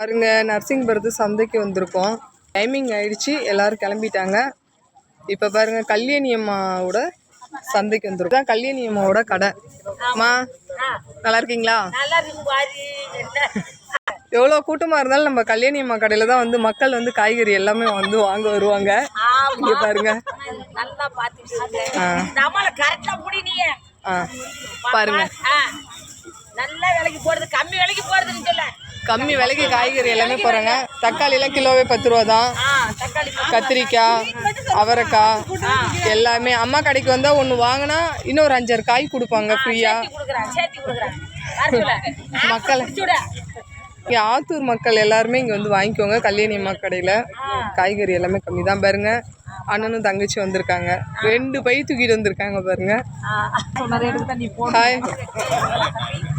பாருங்க, நரசிங்கபுரத்து சந்தைக்கு வந்திருக்கோம். டைமிங் ஆயிடுச்சு, எல்லாரும் கிளம்பிட்டாங்க. இப்போ பாருங்க, கல்யாணி அம்மாவோட சந்தைக்கு வந்திருக்கோம். கல்யாணி அம்மாவோட கடை. அம்மா நல்லா இருக்கீங்களா? எவ்வளோ கூட்டமாக இருந்தாலும் நம்ம கல்யாணி அம்மா கடையில் தான் வந்து மக்கள் வந்து காய்கறி எல்லாமே வந்து வாங்க வருவாங்க. இங்கே பாருங்க. பாருங்க, கம்மி விலைக்கு காய்கறி எல்லாமே போறாங்க. தக்காளி எல்லாம் கிலோவே 10 ரூபா தான். கத்திரிக்காய், அவரைக்காய் எல்லாமே அம்மா கடைக்கு வந்தா ஒன்று வாங்கினா இன்னொரு 5-6 காய் கொடுப்பாங்க ஃப்ரீயா. மக்கள் இங்கே ஆத்தூர் மக்கள் எல்லாருமே இங்கே வந்து வாங்கிக்கோங்க. கல்யாணி அம்மா கடையில் காய்கறி எல்லாமே கம்மி தான். பாருங்க, அண்ணனும் தங்கச்சி வந்திருக்காங்க. 2 பை தூக்கிட்டு வந்திருக்காங்க பாருங்க. ஹாய்,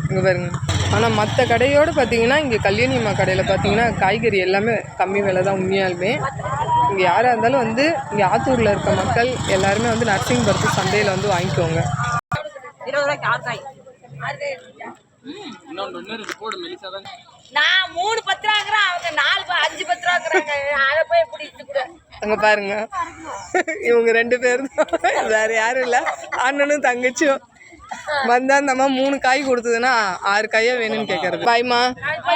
இங்கே பாருங்க. ஆனால் மற்ற கடையோடு பார்த்தீங்கன்னா இங்கே கல்யாணி அம்மா கடையில் பார்த்தீங்கன்னா காய்கறி எல்லாமே கம்மி விலை தான். உண்மையாலுமே இங்கே யாராக இருந்தாலும் வந்து இங்கே ஆத்தூரில் இருக்க மக்கள் எல்லாருமே வந்து நரசிங்கபுரத்து சந்தையில் வந்து வாங்கிக்கோங்க. அங்க பாருங்க, இவங்க 2 பேரும் வேற யாரும் இல்லை, அண்ணனும் தங்கச்சியும். வந்தா அந்த அம்மா 3 காய் கொடுத்ததுன்னா 6 காயா வேணும்னு கேட்கறது. பாய்மா,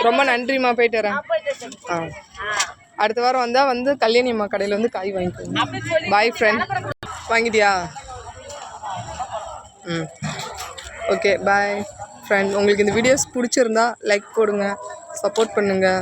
ரொம்ப நன்றிம்மா, போயிட்டு வரேன். அடுத்த வாரம் வந்தா வந்து கல்யாணி அம்மா கடையில் வந்து காய் வாங்கிக்கோங்க. பாய் ஃப்ரெண்ட். வாங்கிட்டியா? ஓகே, பாய் ஃப்ரெண்ட். உங்களுக்கு இந்த வீடியோஸ் பிடிச்சிருந்தா லைக் போடுங்க, சப்போர்ட் பண்ணுங்கள்.